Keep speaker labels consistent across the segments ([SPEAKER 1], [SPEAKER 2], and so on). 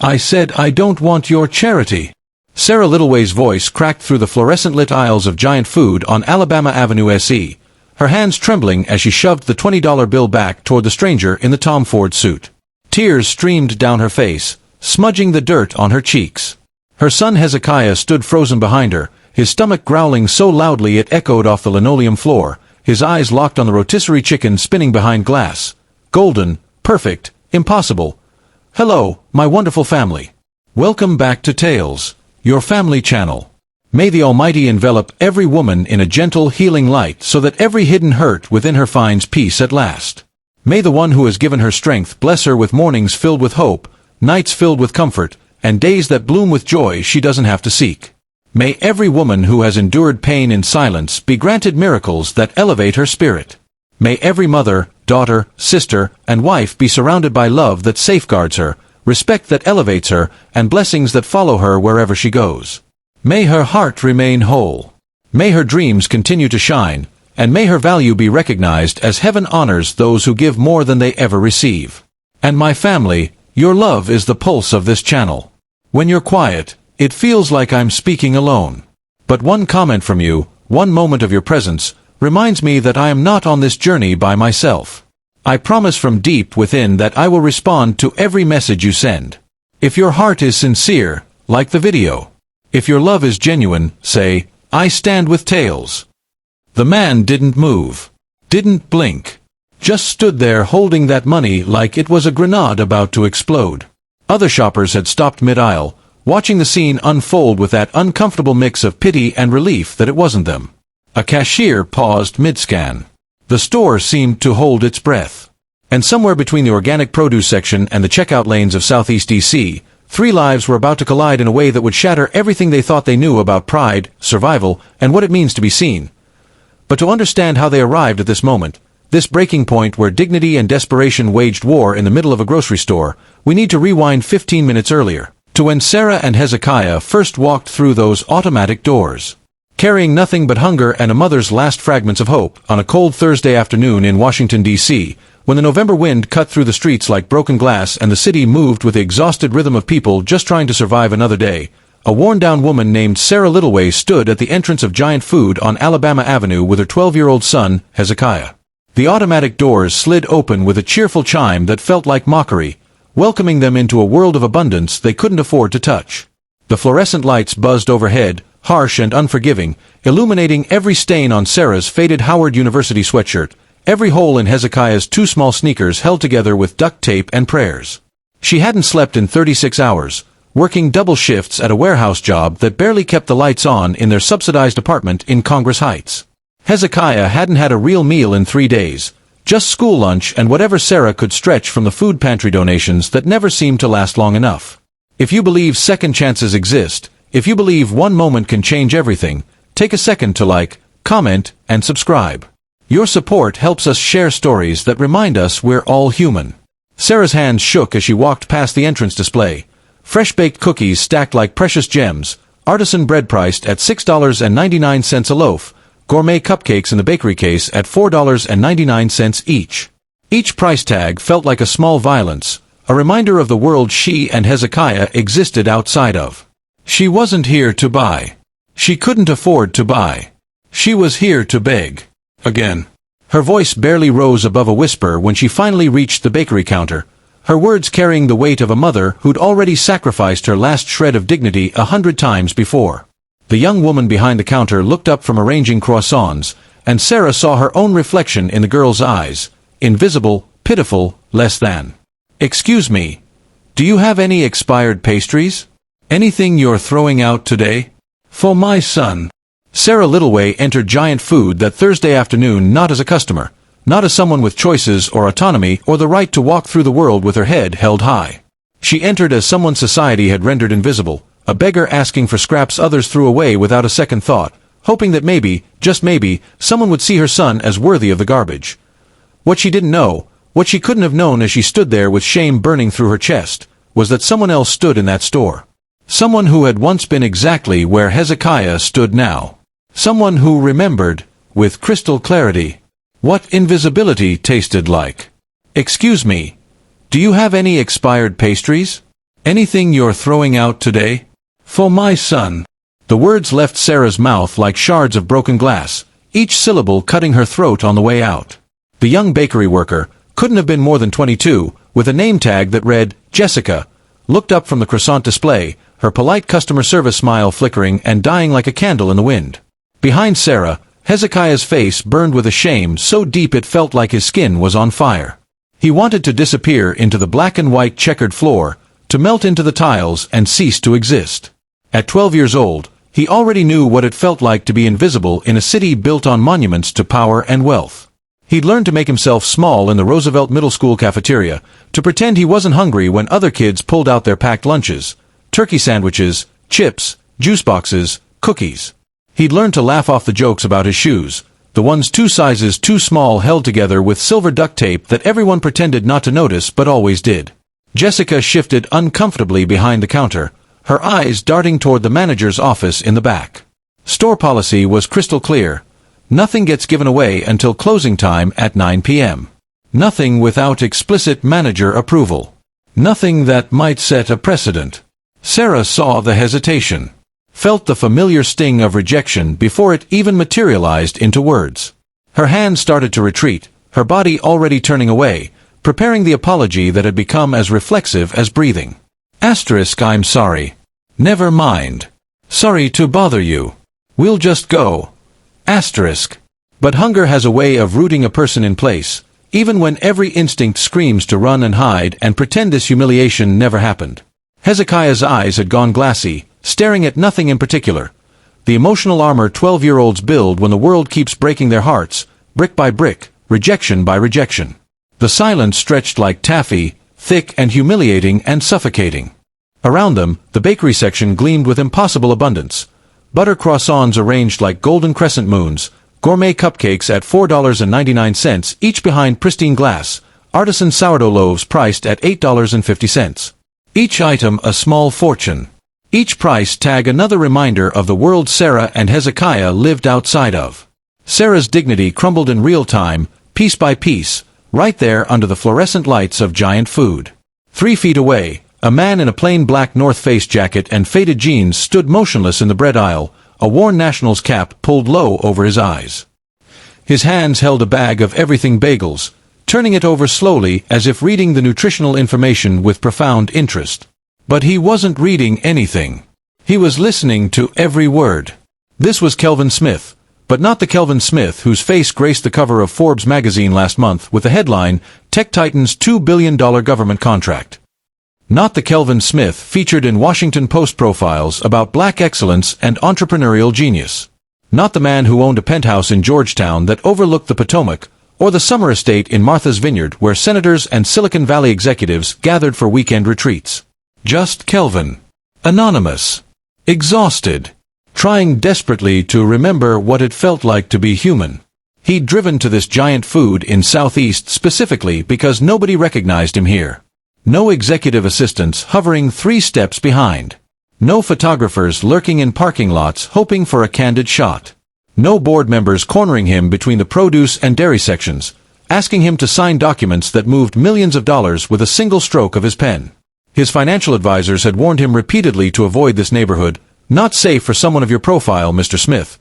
[SPEAKER 1] I said I don't want your charity. Sarah Littleway's voice cracked through the fluorescent-lit aisles of giant food on Alabama Avenue SE, her hands trembling as she shoved the $20 bill back toward the stranger in the Tom Ford suit. Tears streamed down her face, smudging the dirt on her cheeks. Her son Hezekiah stood frozen behind her, his stomach growling so loudly it echoed off the linoleum floor, his eyes locked on the rotisserie chicken spinning behind glass. Golden, perfect, impossible. Hello, my wonderful family. Welcome back to Tales, your family channel. May the Almighty envelop every woman in a gentle, healing light so that every hidden hurt within her finds peace at last. May the one who has given her strength bless her with mornings filled with hope, nights filled with comfort, and days that bloom with joy she doesn't have to seek. May every woman who has endured pain in silence be granted miracles that elevate her spirit. May every mother, daughter, sister, and wife be surrounded by love that safeguards her, respect that elevates her, and blessings that follow her wherever she goes. May her heart remain whole. May her dreams continue to shine, and may her value be recognized as heaven honors those who give more than they ever receive. And my family, your love is the pulse of this channel. When you're quiet, it feels like I'm speaking alone. But one comment from you, one moment of your presence, reminds me that I am not on this journey by myself. I promise from deep within that I will respond to every message you send. If your heart is sincere, like the video. If your love is genuine, say, I stand with Tales. The man didn't move. Didn't blink. Just stood there holding that money like it was a grenade about to explode. Other shoppers had stopped mid-aisle, watching the scene unfold with that uncomfortable mix of pity and relief that it wasn't them. A cashier paused mid-scan. The store seemed to hold its breath. And somewhere between the organic produce section and the checkout lanes of Southeast D.C., three lives were about to collide in a way that would shatter everything they thought they knew about pride, survival, and what it means to be seen. But to understand how they arrived at this moment, this breaking point where dignity and desperation waged war in the middle of a grocery store, we need to rewind 15 minutes earlier, to when Sarah and Hezekiah first walked through those automatic doors. Carrying nothing but hunger and a mother's last fragments of hope, on a cold Thursday afternoon in Washington, D.C., when the November wind cut through the streets like broken glass and the city moved with the exhausted rhythm of people just trying to survive another day, a worn-down woman named Sarah Littleway stood at the entrance of Giant Food on Alabama Avenue with her 12-year-old son, Hezekiah. The automatic doors slid open with a cheerful chime that felt like mockery, welcoming them into a world of abundance they couldn't afford to touch. The fluorescent lights buzzed overhead, harsh and unforgiving, illuminating every stain on Sarah's faded Howard University sweatshirt, every hole in Hezekiah's two small sneakers held together with duct tape and prayers. She hadn't slept in 36 hours, working double shifts at a warehouse job that barely kept the lights on in their subsidized apartment in Congress Heights. Hezekiah hadn't had a real meal in 3 days, just school lunch and whatever Sarah could stretch from the food pantry donations that never seemed to last long enough. If you believe second chances exist, if you believe one moment can change everything, take a second to like, comment, and subscribe. Your support helps us share stories that remind us we're all human. Sarah's hands shook as she walked past the entrance display. Fresh-baked cookies stacked like precious gems, artisan bread priced at $6.99 a loaf, gourmet cupcakes in the bakery case at $4.99 each. Each price tag felt like a small violence, a reminder of the world she and Hezekiah existed outside of. She wasn't here to buy. She couldn't afford to buy. She was here to beg. Again. Her voice barely rose above a whisper when she finally reached the bakery counter, her words carrying the weight of a mother who'd already sacrificed her last shred of dignity 100 times before. The young woman behind the counter looked up from arranging croissants, and Sarah saw her own reflection in the girl's eyes, invisible, pitiful, less than. Excuse me, do you have any expired pastries? Anything you're throwing out today? For my son. Sarah Littleway entered Giant Food that Thursday afternoon not as a customer, not as someone with choices or autonomy or the right to walk through the world with her head held high. She entered as someone society had rendered invisible, a beggar asking for scraps others threw away without a second thought, hoping that maybe, just maybe, someone would see her son as worthy of the garbage. What she didn't know, what she couldn't have known as she stood there with shame burning through her chest, was that someone else stood in that store. Someone who had once been exactly where Hezekiah stood now. Someone who remembered, with crystal clarity, what invisibility tasted like. Excuse me, do you have any expired pastries? Anything you're throwing out today? For my son. The words left Sarah's mouth like shards of broken glass, each syllable cutting her throat on the way out. The young bakery worker, couldn't have been more than 22, with a name tag that read, Jessica, looked up from the croissant display, her polite customer service smile flickering and dying like a candle in the wind. Behind Sarah, Hezekiah's face burned with a shame so deep it felt like his skin was on fire. He wanted to disappear into the black and white checkered floor, to melt into the tiles and cease to exist. At 12 years old, he already knew what it felt like to be invisible in a city built on monuments to power and wealth. He'd learned to make himself small in the Roosevelt Middle School cafeteria, to pretend he wasn't hungry when other kids pulled out their packed lunches, turkey sandwiches, chips, juice boxes, cookies. He'd learned to laugh off the jokes about his shoes, the ones 2 sizes too small held together with silver duct tape that everyone pretended not to notice but always did. Jessica shifted uncomfortably behind the counter, her eyes darting toward the manager's office in the back. Store policy was crystal clear. Nothing gets given away until closing time at 9 p.m. Nothing without explicit manager approval. Nothing that might set a precedent. Sarah saw the hesitation, felt the familiar sting of rejection before it even materialized into words. Her hand started to retreat, her body already turning away, preparing the apology that had become as reflexive as breathing. I'm sorry. Never mind. Sorry to bother you. We'll just go. But hunger has a way of rooting a person in place, even when every instinct screams to run and hide and pretend this humiliation never happened. Hezekiah's eyes had gone glassy, staring at nothing in particular. The emotional armor 12-year-olds build when the world keeps breaking their hearts, brick by brick, rejection by rejection. The silence stretched like taffy, thick and humiliating and suffocating. Around them, the bakery section gleamed with impossible abundance. Butter croissants arranged like golden crescent moons, gourmet cupcakes at $4.99 each behind pristine glass, artisan sourdough loaves priced at $8.50. Each item a small fortune. Each price tag another reminder of the world Sarah and Hezekiah lived outside of. Sarah's dignity crumbled in real time, piece by piece, right there under the fluorescent lights of giant food. 3 feet away, a man in a plain black North Face jacket and faded jeans stood motionless in the bread aisle, a worn Nationals cap pulled low over his eyes. His hands held a bag of everything bagels, turning it over slowly as if reading the nutritional information with profound interest. But he wasn't reading anything. He was listening to every word. This was Kelvin Smith, but not the Kelvin Smith whose face graced the cover of Forbes magazine last month with the headline, Tech Titan's $2 billion government contract. Not the Kelvin Smith featured in Washington Post profiles about black excellence and entrepreneurial genius. Not the man who owned a penthouse in Georgetown that overlooked the Potomac, or the summer estate in Martha's Vineyard where senators and Silicon Valley executives gathered for weekend retreats. Just Kelvin. Anonymous. Exhausted. Trying desperately to remember what it felt like to be human. He'd driven to this giant food in Southeast specifically because nobody recognized him here. No executive assistants hovering 3 steps behind. No photographers lurking in parking lots hoping for a candid shot. No board members cornering him between the produce and dairy sections, asking him to sign documents that moved millions of dollars with a single stroke of his pen. His financial advisors had warned him repeatedly to avoid this neighborhood, not safe for someone of your profile, Mr. Smith.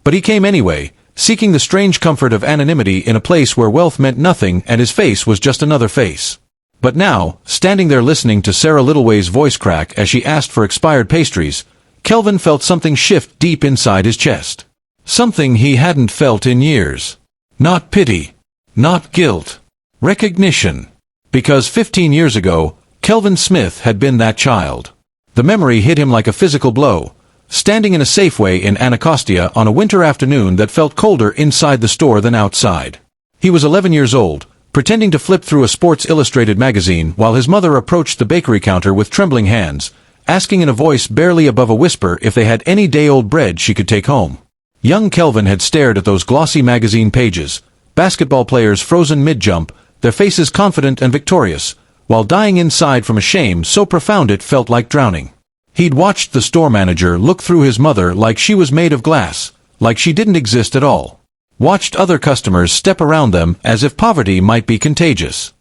[SPEAKER 1] But he came anyway, seeking the strange comfort of anonymity in a place where wealth meant nothing and his face was just another face. But now, standing there listening to Sarah Littleway's voice crack as she asked for expired pastries, Kelvin felt something shift deep inside his chest. Something he hadn't felt in years. Not pity. Not guilt. Recognition. Because 15 years ago, Kelvin Smith had been that child. The memory hit him like a physical blow, standing in a Safeway in Anacostia on a winter afternoon that felt colder inside the store than outside. He was 11 years old, pretending to flip through a Sports Illustrated magazine while his mother approached the bakery counter with trembling hands, asking in a voice barely above a whisper if they had any day-old bread she could take home. Young Kelvin had stared at those glossy magazine pages, basketball players frozen mid-jump, their faces confident and victorious, while dying inside from a shame so profound it felt like drowning. He'd watched the store manager look through his mother like she was made of glass, like she didn't exist at all. Watched other customers step around them as if poverty might be contagious.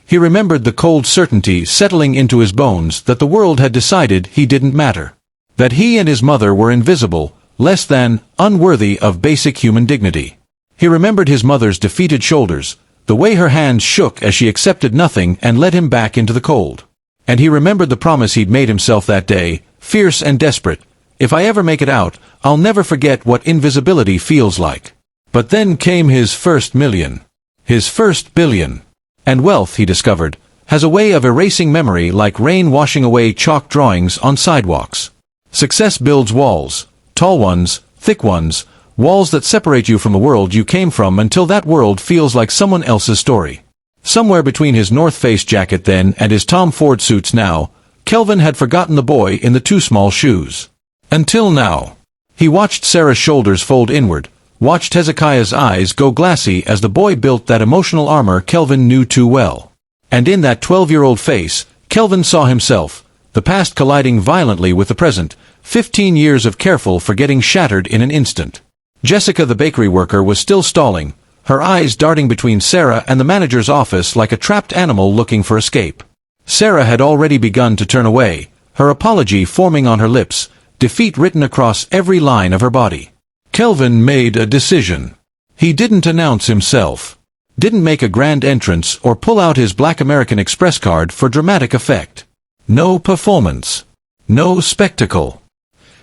[SPEAKER 1] He remembered the cold certainty settling into his bones that the world had decided he didn't matter. That he and his mother were invisible, less than, unworthy of basic human dignity. He remembered his mother's defeated shoulders, the way her hands shook as she accepted nothing and led him back into the cold. And he remembered the promise he'd made himself that day, fierce and desperate: if I ever make it out, I'll never forget what invisibility feels like. But then came his first million. His first billion. And wealth, he discovered, has a way of erasing memory like rain washing away chalk drawings on sidewalks. Success builds walls, tall ones, thick ones, walls that separate you from the world you came from until that world feels like someone else's story. Somewhere between his North Face jacket then and his Tom Ford suits now, Kelvin had forgotten the boy in the too small shoes. Until now. He watched Sarah's shoulders fold inward, watched Hezekiah's eyes go glassy as the boy built that emotional armor Kelvin knew too well. And in that 12-year-old face, Kelvin saw himself, the past colliding violently with the present, 15 years of careful forgetting shattered in an instant. Jessica the bakery worker was still stalling, her eyes darting between Sarah and the manager's office like a trapped animal looking for escape. Sarah had already begun to turn away, her apology forming on her lips, defeat written across every line of her body. Kelvin made a decision. He didn't announce himself. Didn't make a grand entrance or pull out his Black American Express card for dramatic effect. No performance. No spectacle.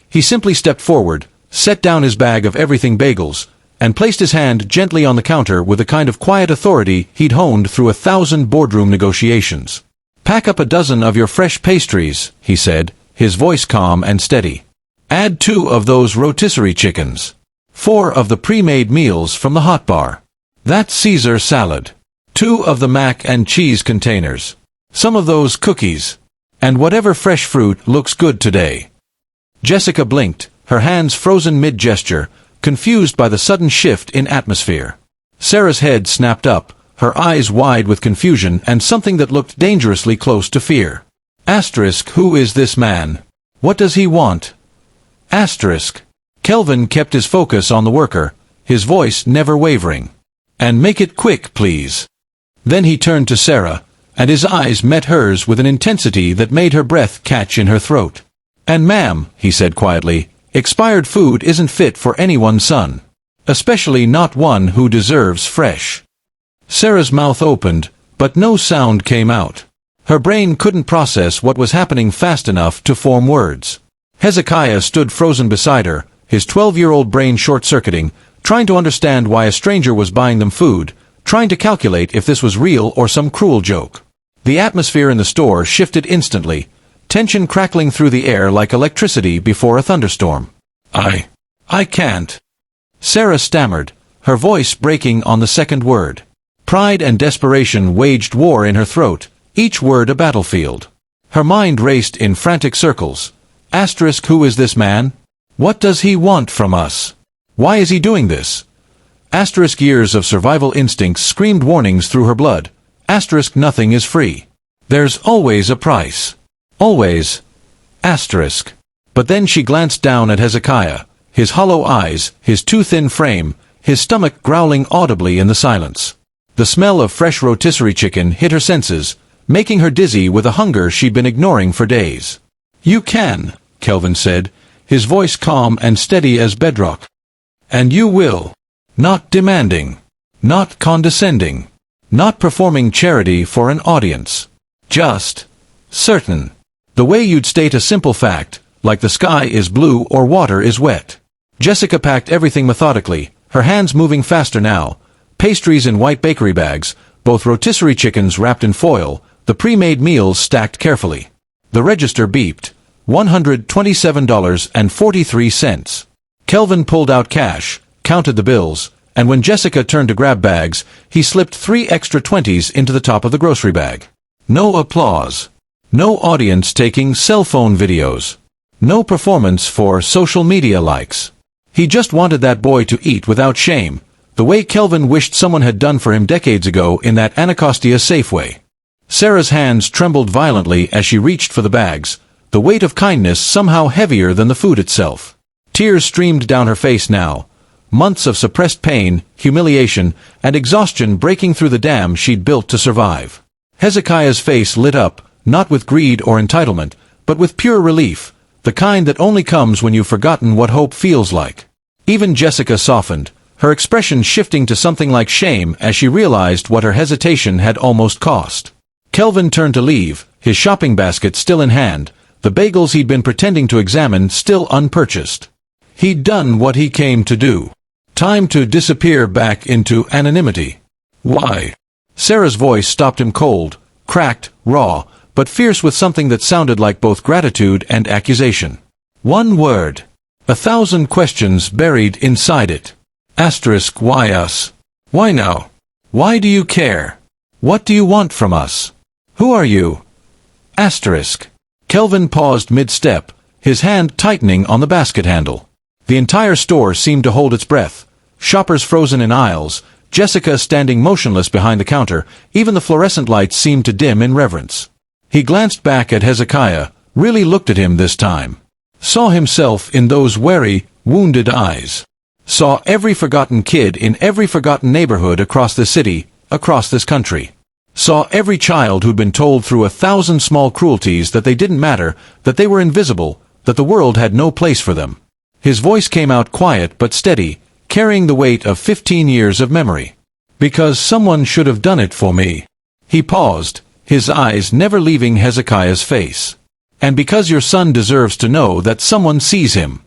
[SPEAKER 1] He simply stepped forward, set down his bag of everything bagels, and placed his hand gently on the counter with a kind of quiet authority he'd honed through 1,000 boardroom negotiations. "Pack up a dozen of your fresh pastries," he said, his voice calm and steady. "Add 2 of those rotisserie chickens. 4 of the pre-made meals from the hot bar. That Caesar salad. 2 of the mac and cheese containers. Some of those cookies. And whatever fresh fruit looks good today." Jessica blinked, her hands frozen mid-gesture, confused by the sudden shift in atmosphere. Sarah's head snapped up, her eyes wide with confusion and something that looked dangerously close to fear. Asterisk, who is this man? What does he want? Asterisk. Kelvin kept his focus on the worker, his voice never wavering. "And make it quick, please." Then he turned to Sarah, and his eyes met hers with an intensity that made her breath catch in her throat. "And ma'am," he said quietly, "expired food isn't fit for anyone's son. Especially not one who deserves fresh." Sarah's mouth opened, but no sound came out. Her brain couldn't process what was happening fast enough to form words. Hezekiah stood frozen beside her, his 12-year-old brain short-circuiting, trying to understand why a stranger was buying them food, trying to calculate if this was real or some cruel joke. The atmosphere in the store shifted instantly, tension crackling through the air like electricity before a thunderstorm. I can't." Sarah stammered, her voice breaking on the second word. Pride and desperation waged war in her throat, each word a battlefield. Her mind raced in frantic circles. Asterisk, who is this man? What does he want from us? Why is he doing this? Asterisk, years of survival instincts screamed warnings through her blood. Asterisk, nothing is free. There's always a price. Always. Asterisk. But then she glanced down at Hezekiah, his hollow eyes, his too thin frame, his stomach growling audibly in the silence. The smell of fresh rotisserie chicken hit her senses, making her dizzy with a hunger she'd been ignoring for days. "You can," Kelvin said, his voice calm and steady as bedrock. "And you will. Not demanding. Not condescending. Not performing charity for an audience. Just certain. The way you'd state a simple fact, like the sky is blue or water is wet." Jessica packed everything methodically, her hands moving faster now. Pastries in white bakery bags, both rotisserie chickens wrapped in foil, the pre-made meals stacked carefully. The register beeped. $127.43. Kelvin pulled out cash, counted the bills, and when Jessica turned to grab bags, he slipped 3 extra 20s into the top of the grocery bag. No applause. No audience taking cell phone videos. No performance for social media likes. He just wanted that boy to eat without shame, the way Kelvin wished someone had done for him decades ago in that Anacostia Safeway. Sarah's hands trembled violently as she reached for the bags, the weight of kindness somehow heavier than the food itself. Tears streamed down her face now, months of suppressed pain, humiliation, and exhaustion breaking through the dam she'd built to survive. Hezekiah's face lit up, not with greed or entitlement, but with pure relief, the kind that only comes when you've forgotten what hope feels like. Even Jessica softened, her expression shifting to something like shame as she realized what her hesitation had almost cost. Kelvin turned to leave, his shopping basket still in hand, the bagels he'd been pretending to examine still unpurchased. He'd done what he came to do. Time to disappear back into anonymity. Why? Sarah's voice stopped him cold, cracked, raw, but fierce with something that sounded like both gratitude and accusation. One word. 1,000 questions buried inside it. Asterisk, why us? Why now? Why do you care? What do you want from us? Who are you? Asterisk. Kelvin paused mid-step, his hand tightening on the basket handle. The entire store seemed to hold its breath. Shoppers frozen in aisles, Jessica standing motionless behind the counter, even the fluorescent lights seemed to dim in reverence. He glanced back at Hezekiah, really looked at him this time. Saw himself in those wary, wounded eyes. Saw every forgotten kid in every forgotten neighborhood across the city, across this country. Saw every child who'd been told through 1,000 small cruelties that they didn't matter, that they were invisible, that the world had no place for them. His voice came out quiet but steady, carrying the weight of 15 years of memory. Because someone should have done it for me. He paused, his eyes never leaving Hezekiah's face. And because your son deserves to know that someone sees him.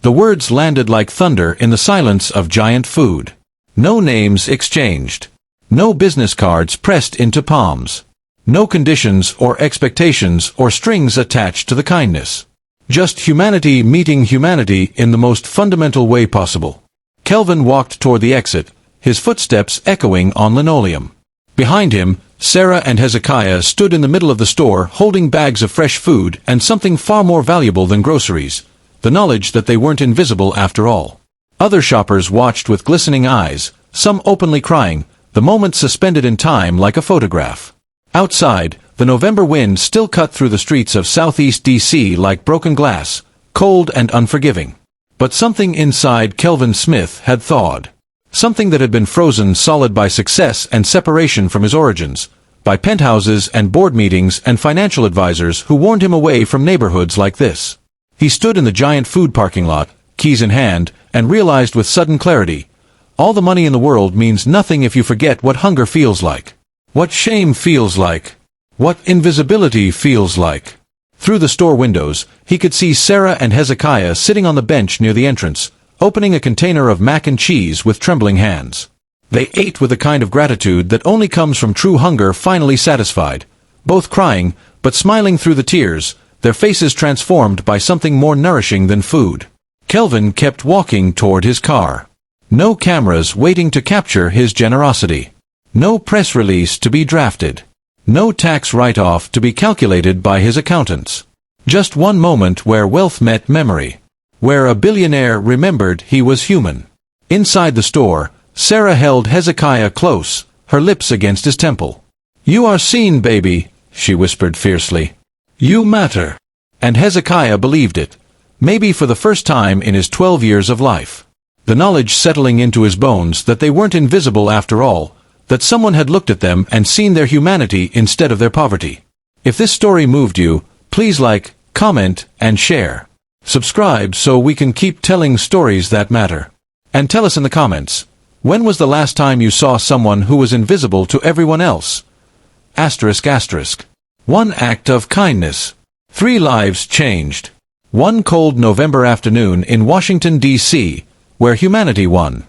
[SPEAKER 1] The words landed like thunder in the silence of giant food. No names exchanged. No business cards pressed into palms. No conditions or expectations or strings attached to the kindness. Just humanity meeting humanity in the most fundamental way possible. Kelvin walked toward the exit, his footsteps echoing on linoleum. Behind him, Sarah and Hezekiah stood in the middle of the store holding bags of fresh food and something far more valuable than groceries, the knowledge that they weren't invisible after all. Other shoppers watched with glistening eyes, some openly crying, the moment suspended in time like a photograph. Outside, the November wind still cut through the streets of Southeast D.C. like broken glass, cold and unforgiving. But something inside Kelvin Smith had thawed. Something that had been frozen solid by success and separation from his origins, by penthouses and board meetings and financial advisors who warned him away from neighborhoods like this. He stood in the giant food parking lot, keys in hand, and realized with sudden clarity, all the money in the world means nothing if you forget what hunger feels like. What shame feels like. What invisibility feels like. Through the store windows, he could see Sarah and Hezekiah sitting on the bench near the entrance, opening a container of mac and cheese with trembling hands. They ate with a kind of gratitude that only comes from true hunger finally satisfied, both crying, but smiling through the tears, their faces transformed by something more nourishing than food. Kelvin kept walking toward his car. No cameras waiting to capture his generosity. No press release to be drafted. No tax write-off to be calculated by his accountants. Just one moment where wealth met memory. Where a billionaire remembered he was human. Inside the store, Sarah held Hezekiah close, her lips against his temple. "You are seen, baby," she whispered fiercely. "You matter." And Hezekiah believed it, maybe for the first time in his 12 years of life. The knowledge settling into his bones that they weren't invisible after all, that someone had looked at them and seen their humanity instead of their poverty. If this story moved you, please like, comment, and share. Subscribe so we can keep telling stories that matter. And tell us in the comments, when was the last time you saw someone who was invisible to everyone else? Asterisk asterisk. One act of kindness. 3 lives changed. One cold November afternoon in Washington, D.C., where humanity won.